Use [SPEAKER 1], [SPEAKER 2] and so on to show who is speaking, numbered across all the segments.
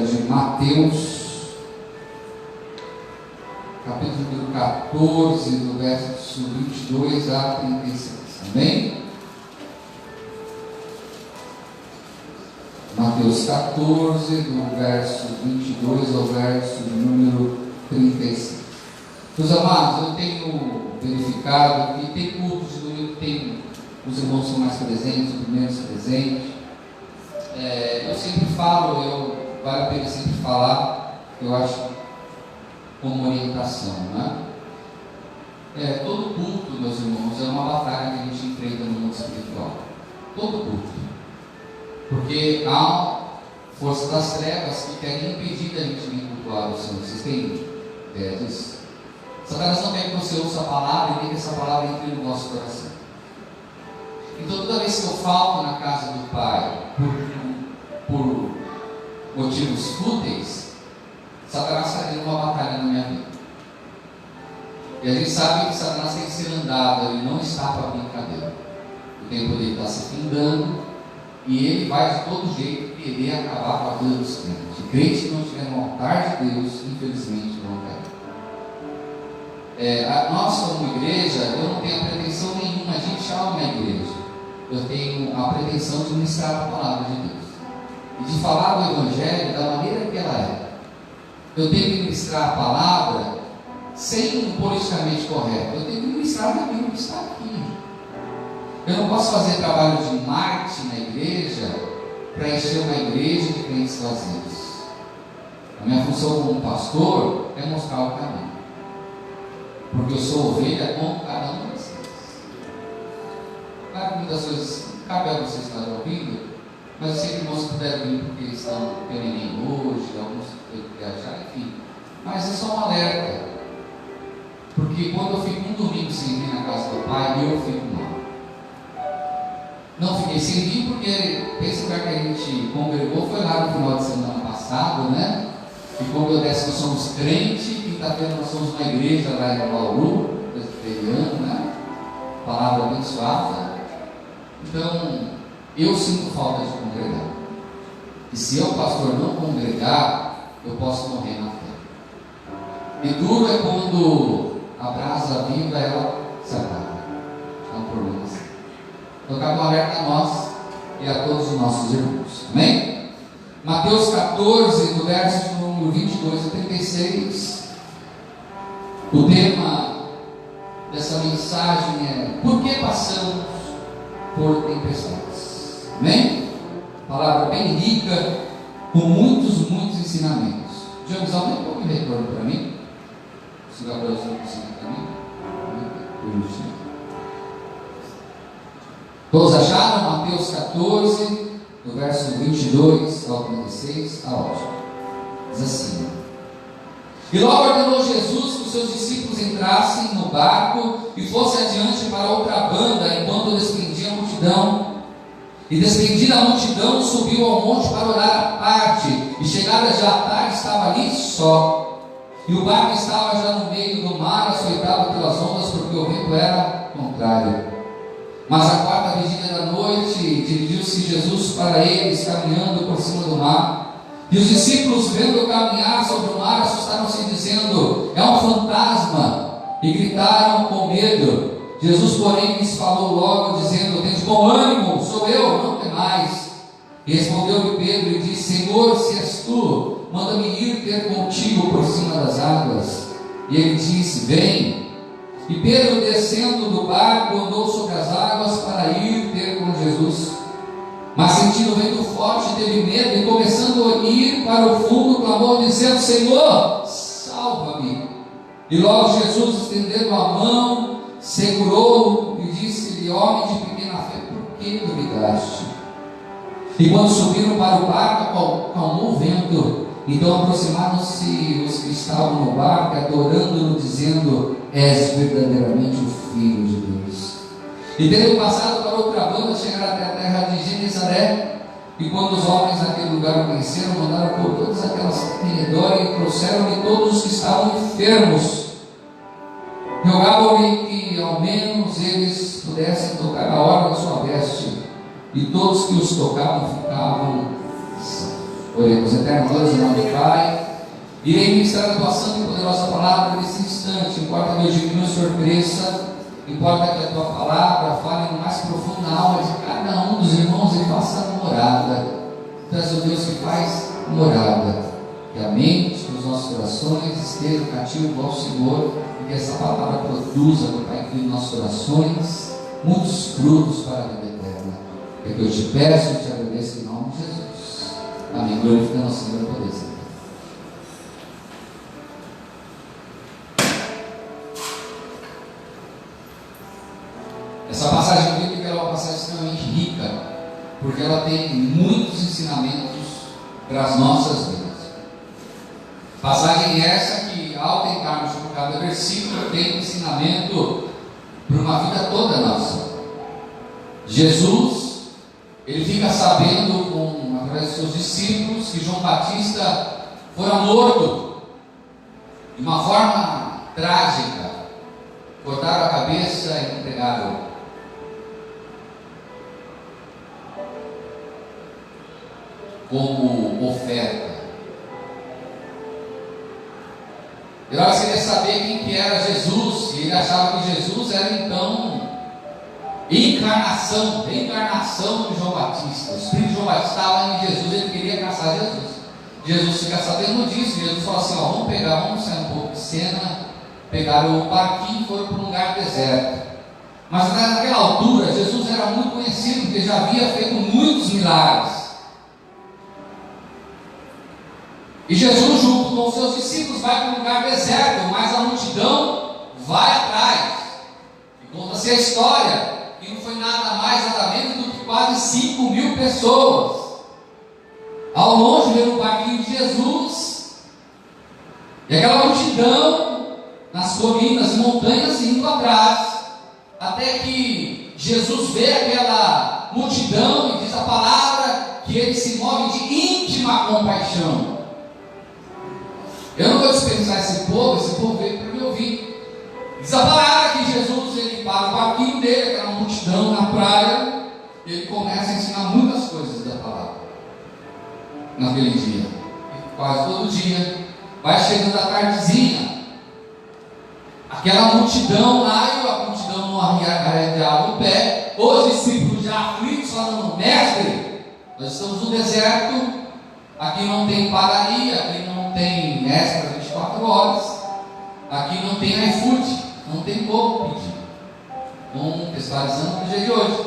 [SPEAKER 1] De Mateus, capítulo 14, do verso 22 a 36. Amém? Mateus 14, do verso 22 ao verso número 36. Meus amados, eu tenho verificado que tem cultos de domingo que tem os irmãos são mais presentes, os primeiros presentes. Eu sempre falo, vale a pena sempre falar, eu acho, como orientação, né? Todo culto, meus irmãos, é uma batalha que a gente enfrenta no mundo espiritual. Todo culto. Porque há força das trevas que querem impedir da gente vir cultuar o Senhor. Vocês têm ideia disso? Satanás não quer que você ouça a palavra e nem que essa palavra entre no nosso coração. Então, toda vez que eu falto na casa do Pai por motivos fúteis, Satanás está tendo uma batalha na minha vida. E a gente sabe que Satanás tem que ser andado, ele não está para brincadeira. O tempo dele está se findando e ele vai de todo jeito querer acabar com a vida dos crentes. O crente que não estiver no altar de Deus, infelizmente não vai. Nós, como igreja, eu não tenho pretensão nenhuma de inchar a minha igreja. Eu tenho a pretensão de ministrar a palavra de Deus e de falar do Evangelho da maneira que ela é. Eu tenho que ministrar a palavra sem o politicamente correto. Eu tenho que ministrar naquilo que está aqui. Eu não posso fazer trabalho de marketing na igreja para encher uma igreja de crentes vazios. A minha função como pastor é mostrar o caminho, porque eu sou ovelha como cada um de vocês. Claro que muitas coisas cabe a vocês estarem ouvindo, mas eu sei que irmãos puderam vir porque estão pelo Enem hoje, alguns têm que viajar, enfim. Mas é só um alerta, porque quando eu fico um domingo sem vir na casa do Pai, eu fico mal. Não fiquei sem vir porque esse lugar que a gente congregou foi lá no final de semana passado, né? E como eu disse, nós somos crente, quinta-feira nós somos uma igreja lá em Bauru, presbiteriano, né? Palavra abençoada. Então, eu sinto falta de congregar. E se eu, pastor, não congregar, eu posso morrer na fé. E duro é quando a brasa viva, ela se apaga. É um problema assim. Então, cabe um alerta a nós e a todos os nossos irmãos. Amém? Mateus 14, do verso número 22 a 36. O tema dessa mensagem é: por que passamos por tempestades? Amém? Palavra bem rica, com muitos ensinamentos. Jones, aumenta um pouco o retorno para mim. Se o Gabrielzinho conseguir para mim. Todos acharam? Mateus 14, do verso 22 ao 36, a ótimo. Diz assim: e logo ordenou Jesus que os seus discípulos entrassem no barco e fossem adiante para outra banda, enquanto despendia a multidão. E despendida a multidão, subiu ao monte para orar à parte, e chegada já a tarde, estava ali só. E o barco estava já no meio do mar, açoitado pelas ondas, porque o vento era contrário. Mas à quarta vigília da noite, dirigiu-se Jesus para eles, caminhando por cima do mar. E os discípulos, vendo caminhar sobre o mar, assustaram-se, dizendo: é um fantasma, e gritaram com medo. Jesus, porém, lhes falou logo, dizendo: tende bom ânimo, sou eu, não temais. E respondeu-lhe Pedro e disse: Senhor, se és tu, manda-me ir ter contigo por cima das águas. E ele disse: vem. E Pedro, descendo do barco, andou sobre as águas para ir ter com Jesus. Mas sentindo o vento forte, teve medo, e começando a ir para o fundo, clamou, dizendo: Senhor, salva-me. E logo Jesus, estendendo a mão, segurou-o e disse-lhe: homem de pequena fé, por que duvidaste? E quando subiram para o barco, acalmou o vento. Então aproximaram-se os que estavam no barco, adorando-no, dizendo: és verdadeiramente o Filho de Deus. E tendo passado para outra banda, chegaram até a terra de Genezaré. E quando os homens naquele lugar o conheceram, mandaram por todas aquelas em redor e trouxeram-lhe todos os que estavam enfermos. Rogavam-lhe que ao menos eles pudessem tocar a orla da sua veste, e todos que os tocavam ficavam sãos. Oremos. Eterno Deus, em nome do Pai, irei ministrar a tua santa e poderosa palavra nesse instante. Importa, meu divino surpresa, importa que a tua palavra fale no mais profundo na alma de cada um dos irmãos e faça morada. Tu és o Deus que faz morada. Que a mente, que os nossos corações estejam cativos ao Senhor e que essa palavra produza, meu Pai, em nossos corações muitos frutos para a vida eterna. É que eu te peço e te agradeço em nome de Jesus. Amém. Glorificando ao Senhor por isso. Essa passagem bíblica é uma passagem extremamente rica, porque ela tem muitos ensinamentos para as nossas vidas. Passagem essa que, ao tentarmos por cada versículo, tem um ensinamento para uma vida toda nossa. Jesus, ele fica sabendo, através dos seus discípulos, que João Batista fora morto de uma forma trágica. Cortaram a cabeça e entregaram como oferta. Herodes queria saber quem que era Jesus, e ele achava que Jesus era então reencarnação de João Batista. O Espírito de João Batista estava em Jesus, ele queria caçar Jesus. Jesus fica sabendo disso, Jesus fala assim: vamos sair um pouco de cena. Pegaram o barquinho e foram para um lugar deserto. Mas naquela altura, Jesus era muito conhecido, porque já havia feito muitos milagres. E Jesus, junto com os seus discípulos, vai para um lugar deserto, mas a multidão vai atrás. E conta-se a história, que não foi nada mais, nada menos do que quase 5.000 pessoas. Ao longe veio o barquinho de Jesus, e aquela multidão, nas colinas e montanhas, indo atrás, até que Jesus vê aquela multidão, e diz a palavra, que ele se move de íntima compaixão. Eu não vou dispensar esse povo veio para me ouvir. Diz a palavra que Jesus, ele para o barquinho dele, aquela multidão na praia, e ele começa a ensinar muitas coisas da palavra, naquele dia, e quase todo dia. Vai chegando a tardezinha, aquela multidão lá, e a multidão não arredeava o pé, os discípulos já aflitos, falando: mestre, nós estamos no deserto, aqui não tem padaria, aqui não tem extra 24 horas, aqui não tem iFood, não tem como pedir, contextualizando o dia de hoje,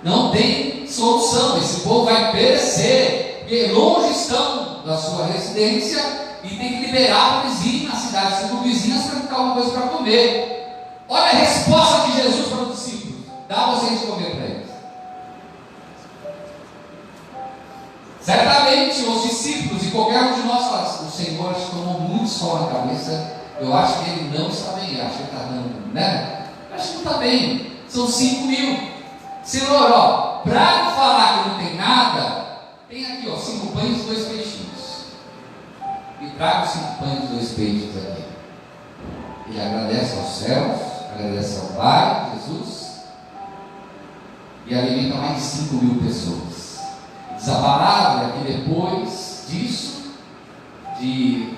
[SPEAKER 1] não tem solução, esse povo vai perecer, porque longe estão da sua residência, e tem que liberar para eles irem nas cidades circunvizinhas para ficar uma coisa para comer. Olha a resposta de Jesus para os discípulos: dá vocês de comer para eles. Certamente os discípulos e qualquer um de nós fala: o Senhor tomou muito sol na cabeça, eu acho que ele não está bem, acho que ele está dando, né? Acho que não está bem, são 5.000. Senhor, para não falar que não tem nada, tem aqui 5 pães e 2 peixinhos. E traga os 5 pães e 2 peixes aqui. Ele agradece aos céus, agradece ao Pai, Jesus, e alimenta mais de 5.000 pessoas. Diz a palavra que depois disso, de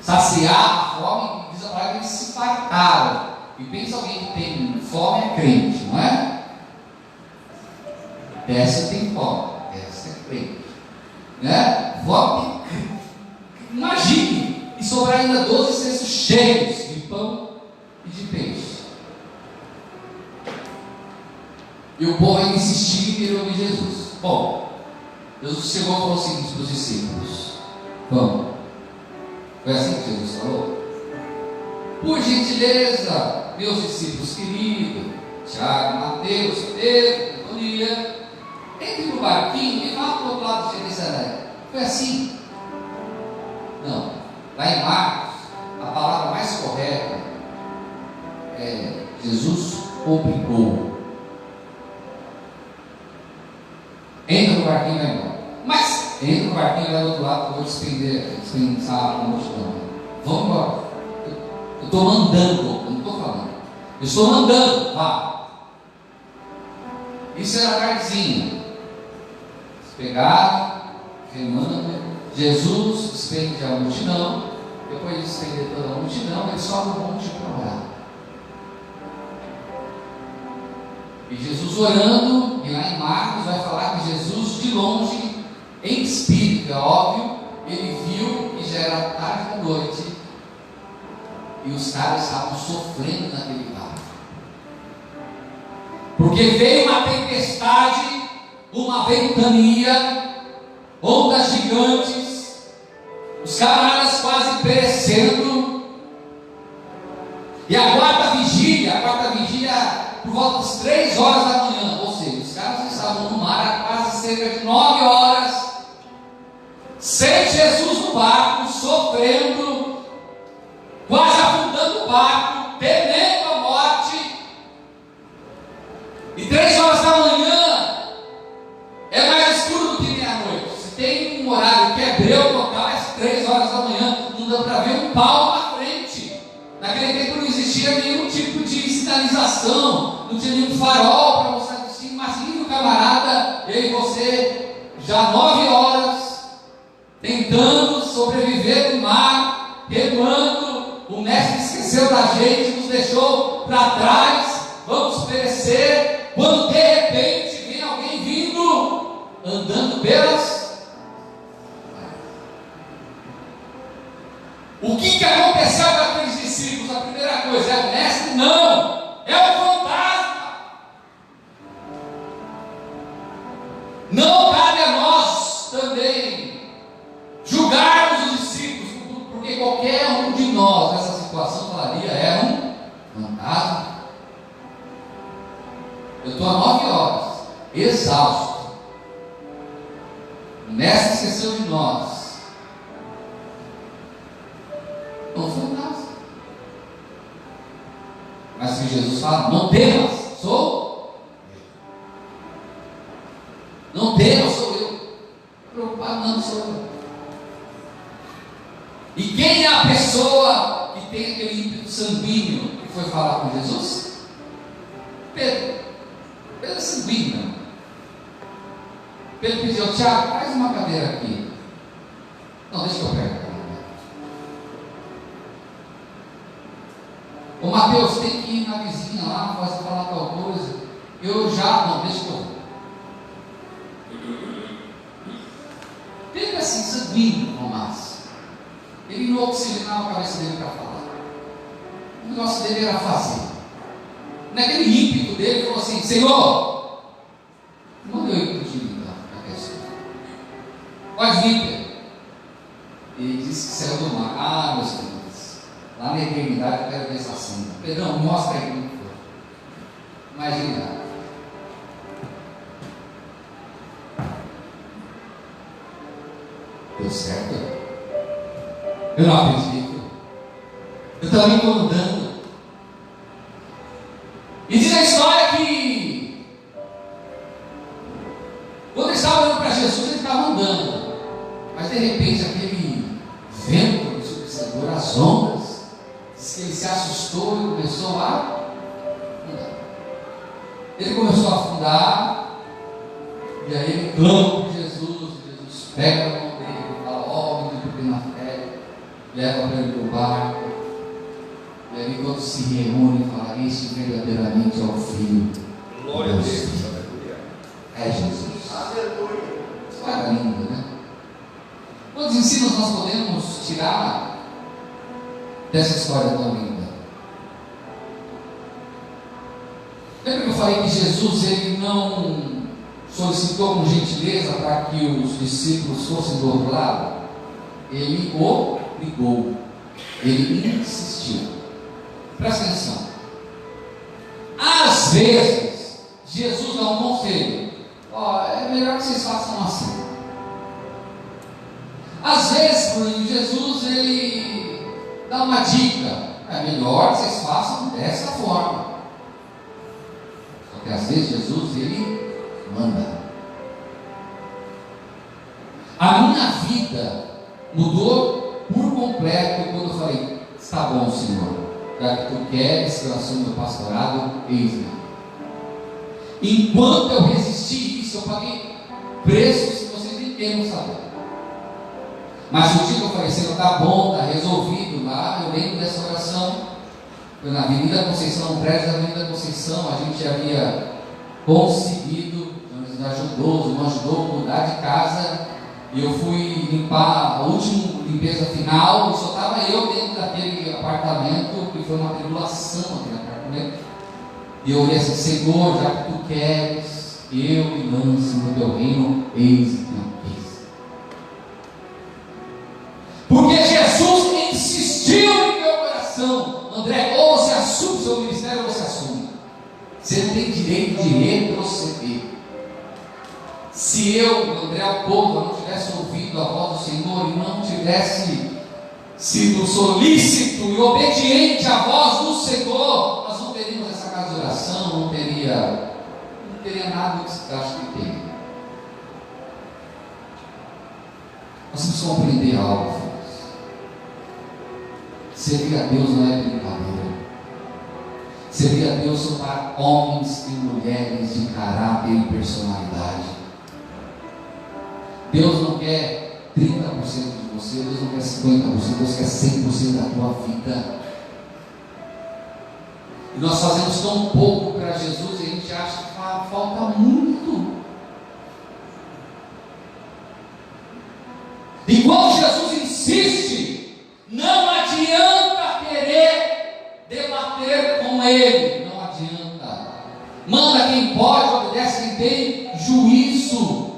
[SPEAKER 1] saciar a fome, diz a palavra que eles se fartaram. E pensa, alguém que tem fome é crente, não é? Essa tem fome, essa é crente, né? Fome, imagine, e sobrar ainda 12 cestos cheios de pão e de peixe. E o povo ainda insistiu em querer ouvir Jesus. Bom, Jesus chegou e falou o seguinte para os discípulos: vamos. Foi assim que Jesus falou? Por gentileza, meus discípulos queridos, Tiago, Mateus, Pedro, Antônia, entre no barquinho e vá para o outro lado de Jerusalém. Foi assim? Não. Lá em Marcos, a palavra mais correta é: Jesus obrigou. Entra no barquinho e vai embora. Mas entra no barquinho e vai do outro lado, que eu vou dispensar a multidão. Vamos embora. Eu estou mandando, eu não estou falando. Eu estou mandando, vá. Isso era tardezinha. Eles pegaram, remando. Jesus despende a multidão. Depois de despender toda a multidão, ele sobe um monte para orar. E Jesus orando, e lá em Marcos vai falar que Jesus de longe, em espírito, é óbvio, ele viu que já era tarde da noite e os caras estavam sofrendo naquele barco, porque veio uma tempestade, uma ventania, ondas gigantes, os camaradas quase perecendo. E a quarta vigília por volta das 3 horas da manhã, ou seja, os caras estavam no mar há quase cerca de 9 horas, sem Jesus no barco, sofrendo, quase afundando o barco, temendo a morte. E 3 horas da manhã é mais escuro do que meia-noite. Se tem um horário que é breu total, é às 3 horas da manhã, não dá para ver um palmo na frente. Naquele tempo não existia nenhum tipo de sinalização, não tinha nenhum farol para mostrar destino. Imagine o camarada, eu e você, já 9 horas, tentando sobreviver no mar, remando. O mestre esqueceu da gente, nos deixou para trás, vamos perecer, quando de repente vem alguém vindo, andando pelas. O que aconteceu com aqueles discípulos? A primeira coisa, é o mestre? Não, é o fantasma. Não cabe a nós também julgarmos os discípulos, porque qualquer um de nós nessa situação falaria: é um fantasma. Eu estou há 9 horas, exausto, o mestre esqueceu de nós. Um fantasma. Mas que Jesus fala: não temas, sou eu. Não temas, sou eu. Preocupado não sou eu. E quem é a pessoa que tem aquele ímpeto sanguíneo que foi falar com Jesus? Pedro. Pedro é sanguíneo. Pedro pediu: Tiago, traz uma cadeira aqui. Não, deixa que eu pego. Ô Mateus, tem que ir na vizinha lá, falar tal coisa. Eu já, não, deixa que eu vou. Pedro assim, sanguíneo, Tomás. Ele não oxigenava a cabeça dele para falar. O negócio dele era fazer. Naquele ímpeto dele, ele falou assim: Senhor, manda eu ir contigo na questão. Pode vir, Pedro. Ele disse que saiu do mar. Ah, meus filhos, lá na eternidade eu quero ver essa cena. Pedrão, mostra aí como foi. Imagina. Deu certo? Eu não acredito. Eu também estou andando. E diz a história que quando ele estava olhando para Jesus, ele estava andando. Mas de repente aquele vento ensurdecedor, as ondas, diz que ele se assustou e começou a afundar. Ele começou a afundar, e aí ele clama por Jesus. Jesus pega a mão dele e fala: ó, menino pequena fé, leva para ele para o barco. E aí quando se reúne, fala: este verdadeiramente é o Filho.
[SPEAKER 2] Glória a Deus, aleluia.
[SPEAKER 1] É Jesus.
[SPEAKER 2] Aleluia.
[SPEAKER 1] História linda, né? Quantos ensinos nós podemos tirar dessa história tão linda? Lembra que eu falei que Jesus ele não solicitou com gentileza para que os discípulos fossem do outro lado? Ele obrigou, ele insistiu. Presta atenção. Às vezes Jesus dá um conselho: ó, é melhor que vocês façam assim. Às vezes Jesus ele dá uma dica: é melhor que vocês façam dessa forma. Só que às vezes Jesus ele manda. A minha vida mudou por completo quando eu falei: está bom, Senhor, já que tu queres que eu assuma o meu pastorado, eis-me. Enquanto eu resisti isso, eu paguei preços que vocês nem querem saber. Mas o dia que eu falei assim, tá bom, tá resolvido lá, eu lembro dessa oração. Foi na Avenida Conceição, no prédio da Avenida Conceição, a gente havia conseguido, nos ajudou, me ajudou a mudar de casa. E eu fui limpar a última limpeza final, e só estava eu dentro daquele apartamento, que foi uma tribulação aquele apartamento. E eu olhei assim, Senhor, já que tu queres, eu me lance no teu reino, eis-me aqui. Porque Jesus insistiu em meu coração, André, ou você assume o seu ministério ou você assume. Você não tem direito de retroceder. Se eu, André Alcova, não tivesse ouvido a voz do Senhor e não tivesse sido solícito e obediente à voz do Senhor, nós não teríamos essa casa de oração, não teria nada que se acha que tem. Nós temos que compreender algo, filhos. Servir a Deus não é brincadeira. Servir a Deus são para homens e mulheres de caráter e personalidade. Deus não quer 30% de você, Deus não quer 50%, Deus quer 100% da tua vida. E nós fazemos tão pouco para Jesus e a gente acha que falta muito. E quando Jesus insiste, não adianta querer debater com Ele, não adianta. Manda quem pode, obedece quem tem juízo.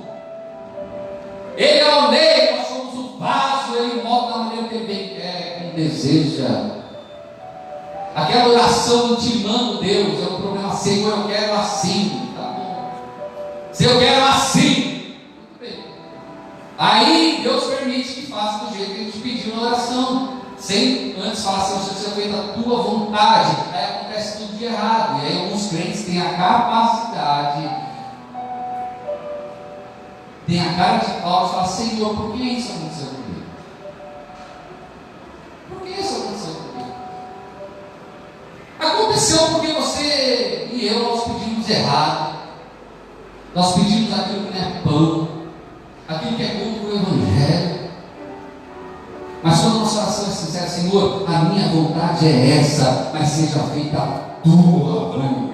[SPEAKER 1] Ele é o rei, nós somos o vaso, Ele molda da maneira que Ele bem quer, como deseja. Aquela oração intimando Deus, é um problema, Senhor, eu quero assim, tá bom. Se eu quero assim, tudo bem. Aí Deus permite que faça do jeito que a gente pediu na oração, sem antes falar assim, seja feita a tua vontade. Aí acontece tudo de errado, e aí alguns crentes têm a capacidade, tem a cara de pau e fala, Senhor, por que isso aconteceu comigo? Por que isso aconteceu comigo? Aconteceu porque você e eu, nós pedimos errado. Nós pedimos aquilo que não é pão, aquilo que é contra o Evangelho. Mas quando a nossa oração é sincera, Senhor, a minha vontade é essa, mas seja feita a tua vontade.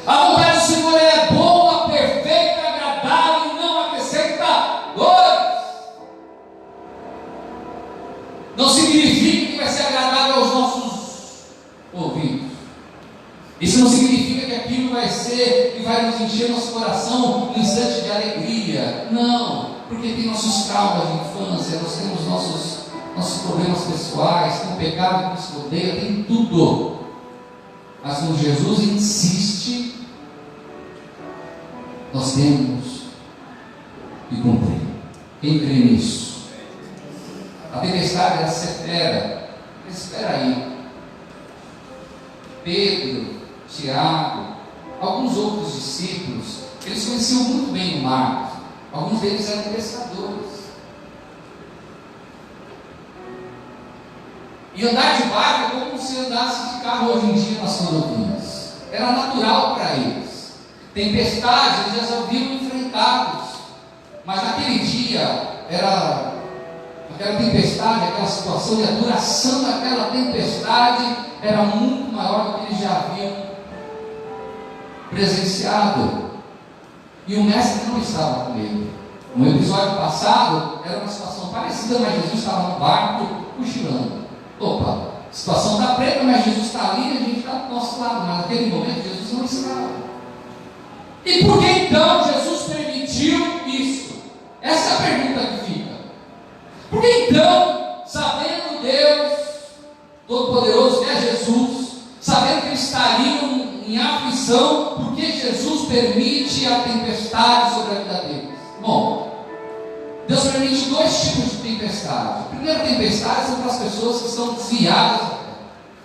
[SPEAKER 1] A vontade do Senhor é boa, perfeita, agradável e não acrescenta dores. Não significa que vai ser agradável aos nossos ouvidos. Isso não significa que aquilo vai ser e vai nos encher nosso coração num instante de alegria. Não, porque tem nossos traumas de infância, nós temos nossos problemas pessoais, tem o pecado que nos rodeia, tem tudo. Mas quando Jesus insiste, nós temos que cumprir. Quem crê nisso? A tempestade era severa. Espera aí. Pedro, Tiago, alguns outros discípulos, eles conheciam muito bem o mar. Alguns deles eram pescadores. E andar de barco é como se andasse de carro hoje em dia nas rodovias. Era natural para eles. Tempestades eles já haviam enfrentados. Mas naquele dia, era aquela tempestade, aquela situação e a duração daquela tempestade era muito maior do que eles já haviam presenciado. E o mestre não estava com ele. No episódio passado, era uma situação parecida, mas Jesus estava no barco cochilando. Opa, a situação está preta, mas Jesus está ali e a gente está do nosso lado. Mas naquele momento Jesus não estava. E por que então Jesus permitiu isso? Essa é a pergunta que fica. Por que então, sabendo Deus Todo-Poderoso, que é Jesus, sabendo que eles estariam em aflição, por que Jesus permite a tempestade sobre a vida deles? Bom, Deus permite dois tipos de tempestade. A primeira tempestade são para as pessoas que estão desviadas,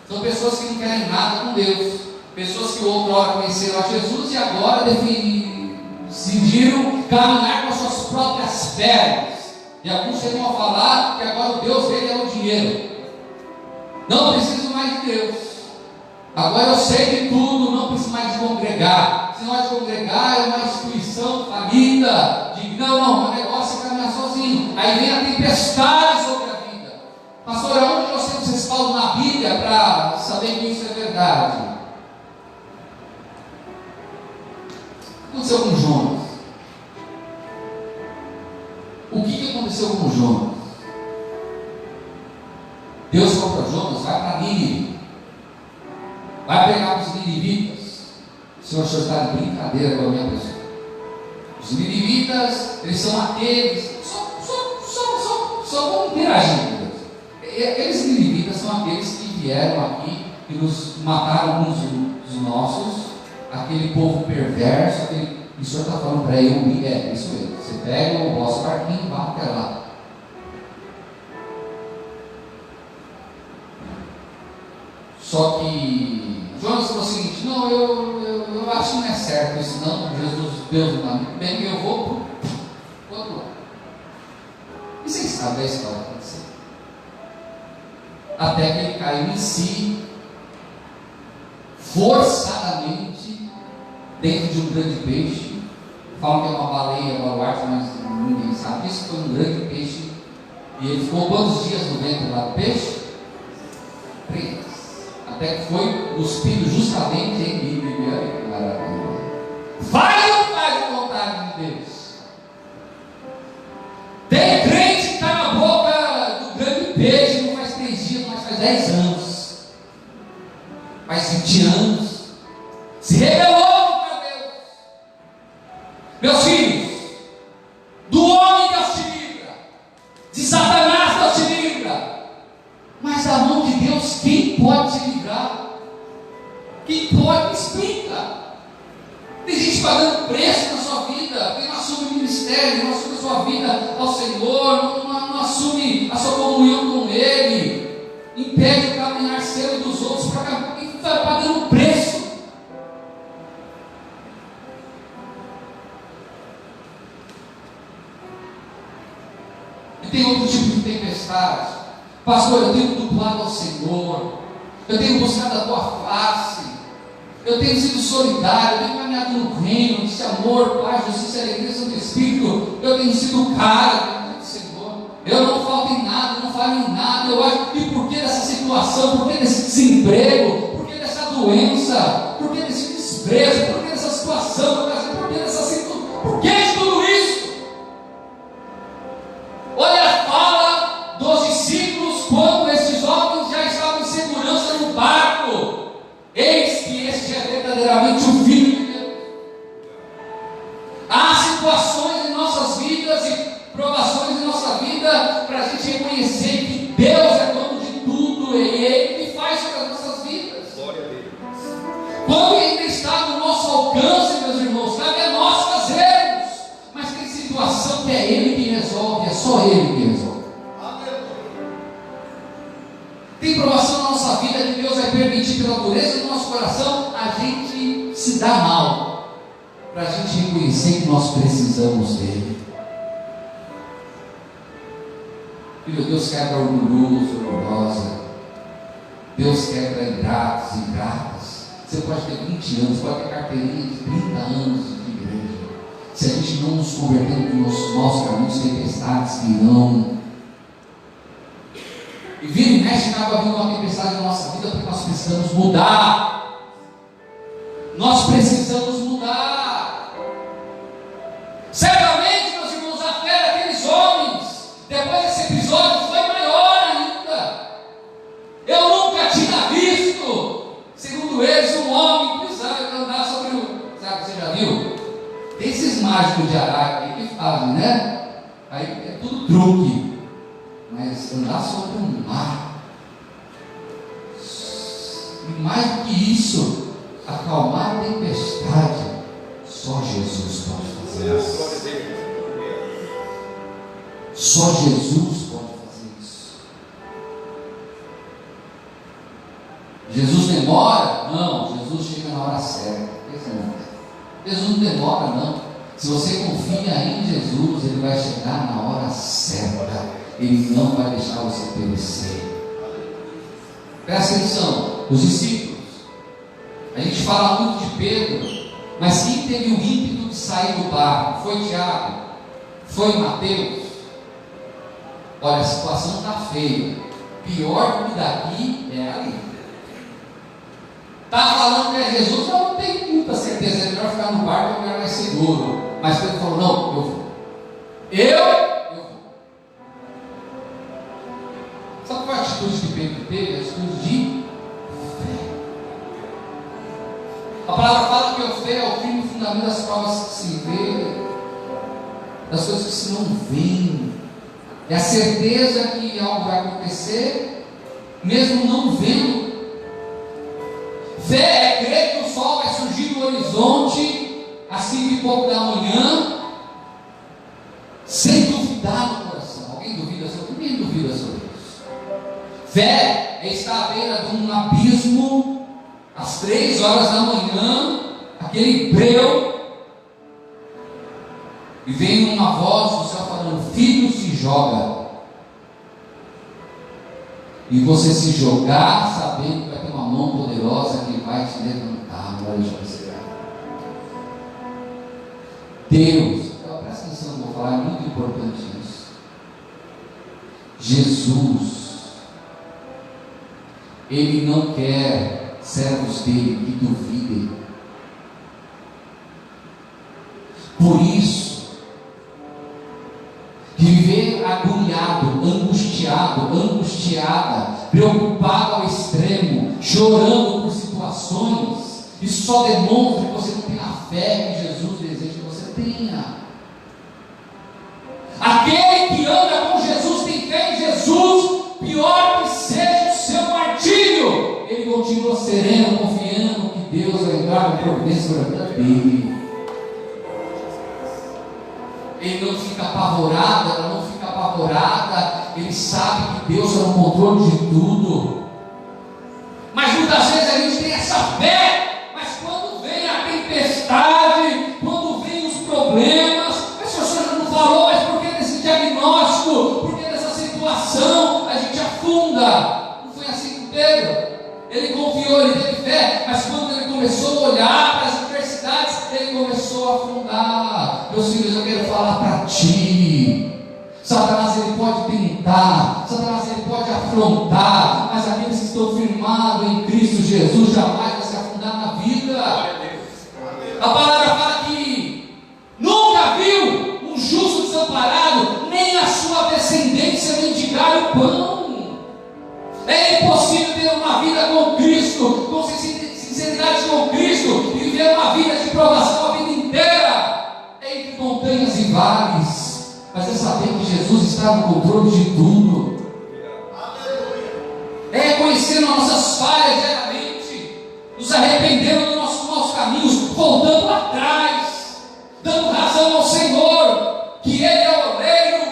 [SPEAKER 1] são pessoas que não querem nada com Deus, pessoas que outrora conheceram a Jesus e agora decidiram caminhar com as suas próprias pernas. E alguns chegam a falar que agora o Deus dele é o dinheiro. Não preciso mais de Deus. Agora eu sei de tudo, não preciso mais de congregar. Se não é de congregar, é uma instituição falida. De não, meu negócio é caminhar sozinho. sozinho. Aí vem a tempestade sobre a vida. Pastor, aonde nós temos respaldo na Bíblia para saber que isso é verdade? O que aconteceu com Jonas? O que aconteceu com Jonas? Deus falou para Jonas: vai para Nínive, vai pegar os ninivitas. O senhor está de brincadeira com a minha pessoa. Os ninivitas, eles são aqueles, só vão interagir com Deus. Eles ninivitas são aqueles que vieram aqui e nos mataram alguns dos nossos, aquele povo perverso, aquele, e o senhor está falando para ele, é isso mesmo, você pega o vosso barquinho e vai até lá. Só que Jonas falou o seguinte: não, eu acho que não é certo isso, não. Deus não está muito bem, eu vou para o outro lado. E vocês sabem a história que aconteceu. Até que ele caiu em si, forçadamente, dentro de um grande peixe. Falam que é uma baleia, baluarte, mas ninguém sabe disso. Foi um grande peixe. E ele ficou quantos dias no ventre lá do peixe? 3. Até que foi cuspido justamente em Nínive. Vai ou não faz a vontade de Deus? Tem crente que está na boca do grande peixe, não faz 3 dias, mas faz 10 anos, faz 20 anos, se rebelou contra Deus. Meus filhos, do homem Deus te livra, de Satanás Deus te livra, mas da mão de Deus quem pode te livrar? Quem pode? Me explica. Tem gente pagando preço na sua vida, quem não assume o ministério, não assume a sua vida ao Senhor, não assume a sua comunhão com Ele, impede o caminhar seu e dos outros para cá, quem está pagando preço. E tem outro tipo de tempestade. Pastor, eu tenho duplado ao Senhor, eu tenho buscado a tua face, eu tenho sido solidário, eu tenho caminhado no reino, desse amor, paz, justiça, alegria, Santo Espírito, eu tenho sido caro do Senhor, eu não falto em nada, não falho em nada, eu acho, e por que dessa situação, por que desse desemprego, por que dessa doença, por que desse desprezo, por que dessa situação, por que dessa situação, por que de tudo isso? Olha a fala dos discípulos quando esses homens já estavam em segurança no barco. Eis que este é verdadeiramente o Filho de Deus. Há situações em nossas vidas e provações em nossa vida para a gente reconhecer que Deus é dono de tudo e Ele que faz sobre as nossas vidas.
[SPEAKER 2] Glória a Deus.
[SPEAKER 1] Quando ainda está no nosso alcance, meus irmãos, cabe a nós fazermos. Mas tem situação que é Ele que resolve, é só Ele que resolve. Tem provação na nossa vida que Deus vai permitir pela dureza do nosso coração a gente se dar mal, para a gente reconhecer que nós precisamos dele. Filho, Deus quebra orgulhoso, orgulhosa. Deus quebra ingratos, ingratas. Você pode ter 20 anos, pode ter carteirinha de 30 anos de igreja. Se a gente não nos converter nos nossos caminhos, tempestades que irão. E vira e mexe, acaba vindo uma tempestade na nossa vida, porque nós precisamos mudar. Nós precisamos mudar. Certamente, meus irmãos, a fé daqueles homens, depois desse episódio, foi maior ainda. Eu nunca tinha visto, segundo eles, um homem precisava andar sobre o. Sabe, você já viu? Esses mágicos de Araque que fazem, né? Aí é tudo truque. Mas andar sobre um mar, e mais do que isso, acalmar a tempestade, só Jesus pode fazer isso. Só Jesus pode fazer isso. Jesus demora? Não, Jesus chega na hora certa. Jesus não demora, não. Se você confia em Jesus, Ele vai chegar na hora certa. Ele não vai deixar você perecer. Presta atenção, os discípulos. A gente fala muito de Pedro, mas quem teve o ímpeto de sair do barco? Foi Tiago? Foi Mateus? olha, a situação está feia, pior do que daqui é ali. Está falando que é Jesus, eu não tenho muita certeza, é melhor ficar no barco, é melhor mais seguro. Mas Pedro falou, não, eu vou. Eu vou. Sabe qual é a atitude que Pedro teve? A atitude de fé. A palavra fala que a fé é o firme fundamento das provas que se vê, das coisas que se não veem. É a certeza que algo vai acontecer, mesmo não vendo. Fé é crer que o sol vai surgir do horizonte às 5:pouco da manhã, sem duvidar no coração. Alguém duvida sobre isso? Ninguém duvida sobre isso. Fé é estar à beira de um abismo, às 3 horas da manhã, aquele breu, e vem uma voz do céu falando: filho, se joga. E você se jogar sabendo que vai ter uma mão poderosa que vai te levantar. Olha, Deus, então, presta atenção, vou falar, é muito importante isso. Jesus, Ele não quer servos dele que duvidem. Por isso, que viver agoniado, angustiada, preocupado ao extremo, chorando por situações, isso só demonstra que você não tem a fé que Jesus deseja que você tenha. Aquele que anda com Jesus, tem fé em Jesus, pior que seja o seu martírio, ele continua sereno, confiando que Deus vai entrar na providência da vida dele. Ele não fica apavorado, ela não fica apavorada, ele sabe que Deus está no controle de tudo. Mas muitas vezes a gente tem essa fé, mas quando vem a tempestade, quando vem os problemas, mas se o Senhor já não falou, mas por que desse diagnóstico, por que dessa situação, a gente afunda? Não foi assim com Pedro. Ele confiou, ele teve fé, mas quando ele começou a olhar para as adversidades, ele começou a afundar. Meus filhos, eu quero falar para ti: Satanás ele pode tentar, Satanás ele pode afrontar, mas aqueles que estão firmados em Cristo Jesus jamais vão se afundar na vida. A palavra fala que nunca viu um justo desamparado, nem a sua descendência mendigar o pão. É impossível ter uma vida com Cristo, com sinceridade com Cristo, e viver uma vida de provação a vida inteira, entre montanhas e vales. Mas é saber que Jesus está no controle de tudo. É reconhecendo as nossas falhas diariamente, nos arrependendo dos nossos caminhos, voltando atrás, dando razão ao Senhor, que Ele é o oleiro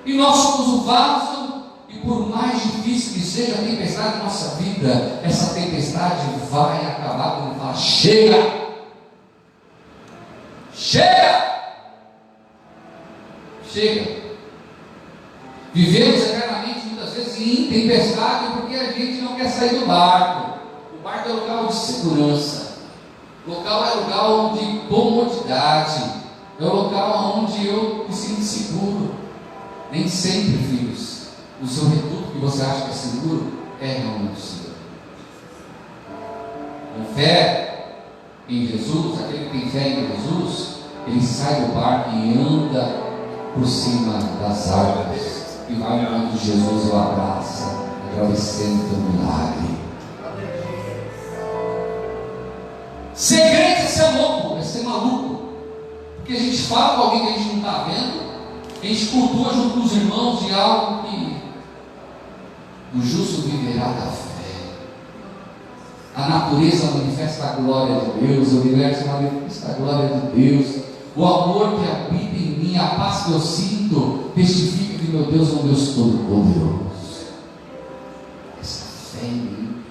[SPEAKER 1] e nós somos o vaso. E por mais difícil que seja a tempestade da nossa vida, essa tempestade vai acabar quando Ele fala: chega! Chega! Chega! Vivemos eternamente muitas vezes em tempestade porque a gente não quer sair do barco. O barco é local de segurança, o local é lugar de comodidade, é o local onde eu me sinto seguro. Nem sempre, filhos, o seu reduto que você acha que é seguro é realmente seguro. Com fé em Jesus, aquele que tem fé em Jesus, ele sai do barco e anda por cima das águas e vai onde Jesus o abraça, agradecendo pelo milagre. Ser crente é ser louco, é ser maluco, porque a gente fala com alguém que a gente não está vendo, a gente cultua junto com os irmãos de algo que o justo viverá da fé. A natureza manifesta a glória de Deus, o universo manifesta a glória de Deus. O amor que habita em mim, a paz que eu sinto, testifica que meu Deus é um Deus todo-poderoso. Essa fé em mim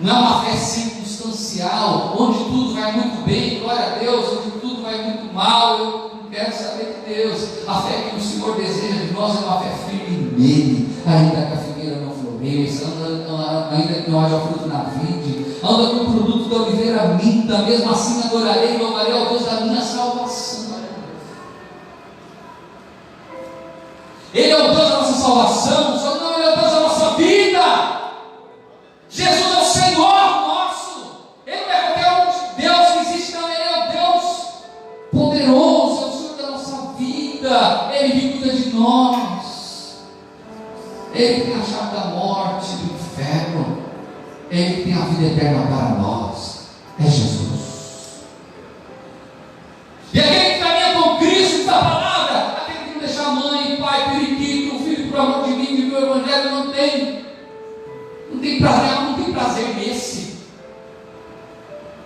[SPEAKER 1] não é uma fé circunstancial, onde tudo vai muito bem, glória a Deus, onde tudo vai muito mal, eu não quero saber de Deus. A fé que o Senhor deseja de nós é uma fé firme nele, ainda que a figueira não floresça, ainda que não haja fruto na vide, anda que o produto da oliveira minta, mesmo assim adorarei e louvarei ao Deus da minha salvação. salvação, o Senhor não é o Deus da nossa vida. Jesus é o Senhor nosso. Ele não é qualquer um Deus que existe, não. Ele é o Deus poderoso, é o Senhor da nossa vida. Ele que cuida de nós. Ele tem a chave da morte, do inferno. Ele tem a vida eterna para nós. É Jesus. E aquele que caminha com Cristo, diz a palavra, aquele que não deixa a mãe, pai, periquito, o filho por amor de mim, que o evangelho não tem prazer nesse.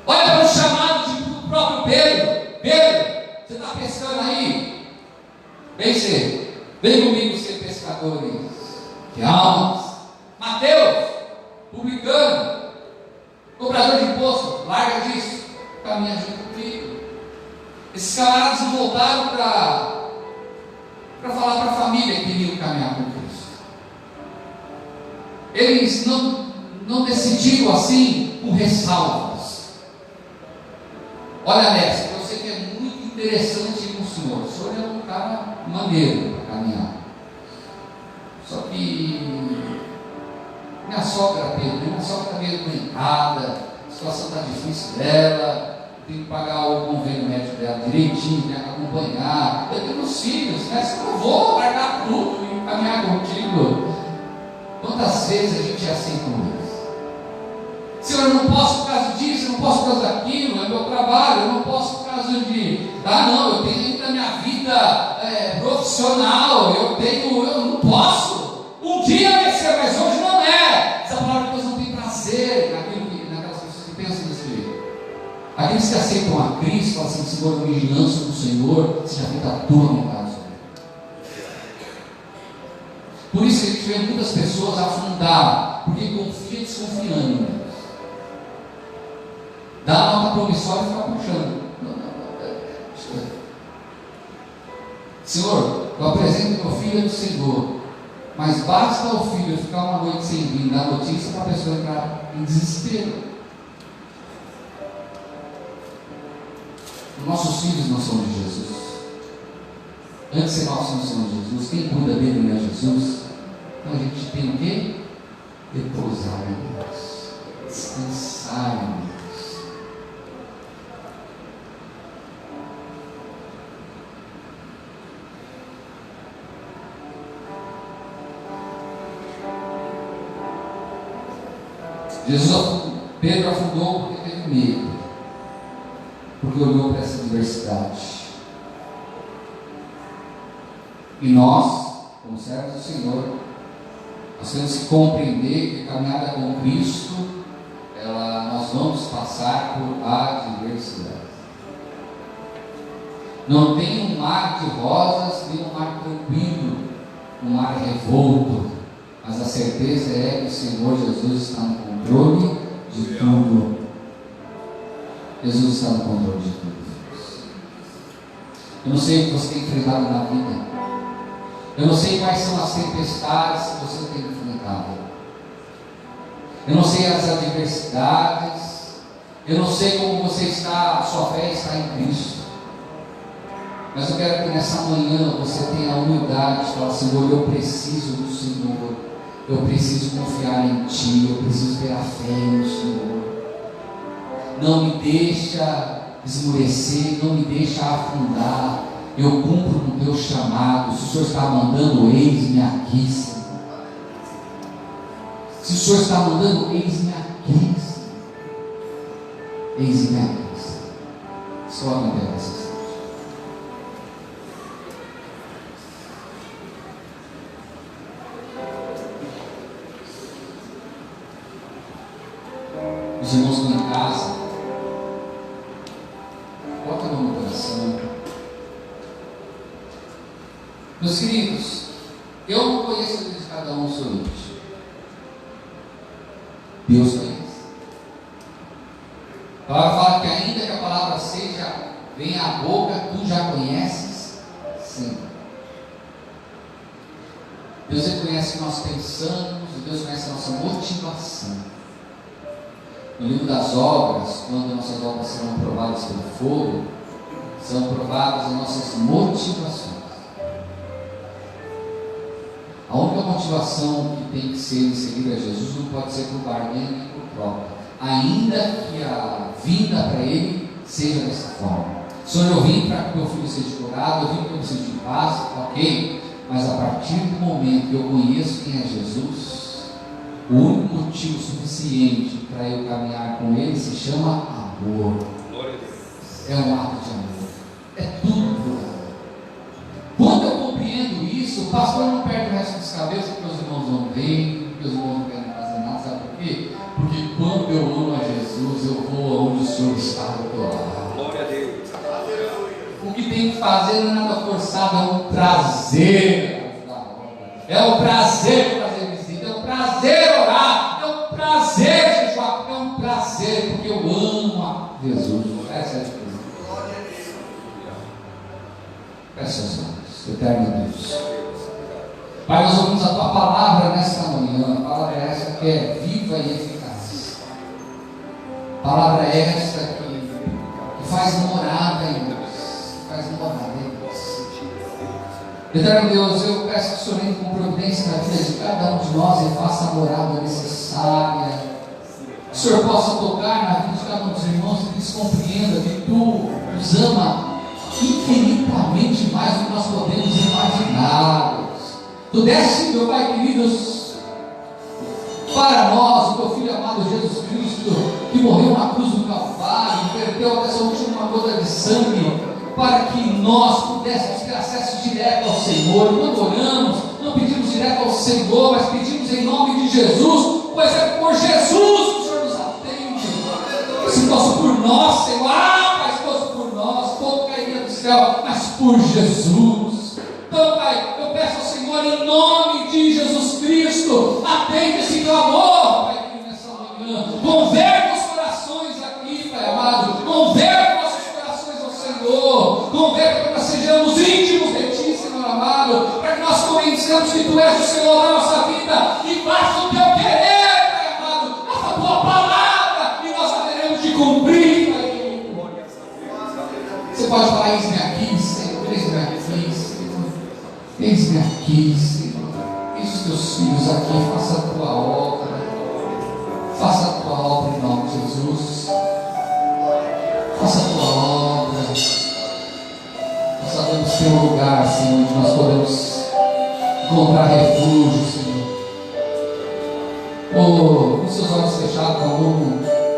[SPEAKER 1] Olha para o chamado do próprio Pedro. Pedro, você está pescando aí? Vem comigo ser pescadores de almas. Mateus, publicano, cobrador de imposto, larga disso, caminha junto comigo. Esses camaradas voltaram para falar para a família que queriam caminhar com Cristo. Eles não decidiram assim com ressalvas. Olha, Alex, eu sei que é muito interessante com o senhor. O senhor é um cara maneiro para caminhar. Só que minha sogra, Pedro, minha sogra está meio doentada, a situação está difícil dela, tem que pagar o convênio médico dela direitinho, tem que acompanhar. Eu tenho meus filhos, né? Se eu não vou largar tudo e caminhar contigo. Quantas vezes a gente é assim com isso? Senhor, eu não posso por causa disso, eu não posso por causa daquilo, é meu trabalho, eu não posso por causa de. Não, eu tenho ainda minha vida profissional, eu não posso. Um dia vai ser, mas hoje não é. Essa palavra de Deus não tem prazer naquelas pessoas que pensam desse jeito. Aqueles que aceitam a Cristo, falam assim: Senhor, eu me lanço no Senhor, seja feita a tua vontade. Por isso que a gente vê muitas pessoas afundar, porque confia desconfiando em Deus. Dá a nota promissória e fica puxando. Não. Senhor, eu apresento meu filho ao Senhor, mas basta o filho ficar uma noite sem vir, dar notícia para a pessoa entrar em desespero. Nossos filhos não são de Jesus. Antes de nós não somos de Jesus, quem cuida dele não é Jesus. Então a gente tem o quê? Repousar em Deus, descansar em Deus. Pedro afundou porque teve medo, porque olhou para essa diversidade. E nós, como servos do Senhor, nós temos que compreender que a caminhada com Cristo, nós vamos passar por adversidade. Não tem um mar de rosas, nem um mar tranquilo, um mar revolto, mas a certeza é que o Senhor Jesus está no controle de tudo. Jesus está no controle de tudo. Eu não sei o que você tem enfrentado na vida. Eu não sei quais são as tempestades que você tem enfrentado. Eu não sei as adversidades. Eu não sei como você está, a sua fé está em Cristo. Mas eu quero que nessa manhã você tenha a humildade de falar: Senhor, eu preciso do Senhor. Eu preciso confiar em Ti. Eu preciso ter a fé no Senhor. Não me deixa esmorecer, não me deixa afundar. Eu cumpro com o Teu chamado. Se o Senhor está mandando, eis-me aqui, Senhor. Se o Senhor está mandando, eis-me aqui, Senhor. Eis-me aqui, Senhor. Só me interessa. Os irmãos que estão em casa, coloca a mão no coração. Meus queridos, eu não conheço a vida de cada um somente. Deus conhece. A palavra fala que ainda que a palavra venha à boca, tu já conheces? Sim. Deus reconhece o que nós pensamos, Deus conhece a nossa motivação. No livro das obras, quando nossas obras serão provadas pelo fogo, são provadas as nossas motivações. A única motivação que tem que ser em seguir a Jesus não pode ser por barganha nem por troca, ainda que a vinda para Ele seja dessa forma. Senhor, eu vim para que meu filho seja curado, eu vim para que eu seja de paz, ok, mas a partir do momento que eu conheço quem é Jesus, o único motivo suficiente para eu caminhar com Ele se chama amor. É um ato de amor, é tudo por amor. Quando eu compreendo isso, o pastor não perde o resto dos cabelos, porque os irmãos não vêm, porque os irmãos não querem fazer nada, sabe por quê? Porque quando eu amo a Jesus, eu vou aonde o Senhor está do meu lado.
[SPEAKER 2] Glória a Deus.
[SPEAKER 1] O que tem que fazer não é nada forçado, é um prazer. É o prazer de fazer visita, é o prazer orar, é o prazer jejuar, é um prazer, porque eu amo a Jesus. Essa é a diferença. Peça aos olhos, eterno Deus. Pai, nós ouvimos a tua palavra nesta manhã, a palavra é essa que é viva e eficaz. A palavra é essa que faz morada em nós, faz morada em nós. Eterno Deus, eu peço que o Senhor entre com providência na vida de cada um de nós e faça a morada necessária. Que o Senhor possa tocar na vida de cada um dos irmãos e que eles compreendam que Tu nos ama infinitamente mais do que nós podemos imaginar. Tu deste, meu Pai querido, para nós, o Teu Filho amado Jesus Cristo, que morreu na cruz do Calvário, perdeu até sua última gota de sangue, para que nós pudéssemos ter acesso direto ao Senhor. Quando oramos, não pedimos direto ao Senhor, mas pedimos em nome de Jesus, pois é por Jesus que o Senhor nos atende. Se fosse por nós, Senhor, mas se fosse por nós, todo cairia do céu, mas por Jesus. Então, Pai, eu peço ao Senhor, em nome de Jesus Cristo, atende esse clamor, Pai, aqui nessa manhã. Converte os corações aqui, Pai amado. Converte nossos corações ao Senhor. Converte para que nós sejamos íntimos de Ti, Senhor amado. Para que nós conheçamos que Tu és o Senhor da nossa vida e faça o Teu querer, Pai amado. A Tua palavra e nós haveremos de cumprir, Pai. Você pode falar, eis-me aqui, Senhor, eis-me aqui, Senhor. Eis-me aqui, Senhor. Eis os Teus filhos aqui, faça a Tua obra. Faça a Tua obra em nome de Jesus. Faça a Tua obra. Nós sabemos que tem um lugar, Senhor, onde nós podemos encontrar refúgio, Senhor. Oh, com seus olhos fechados, não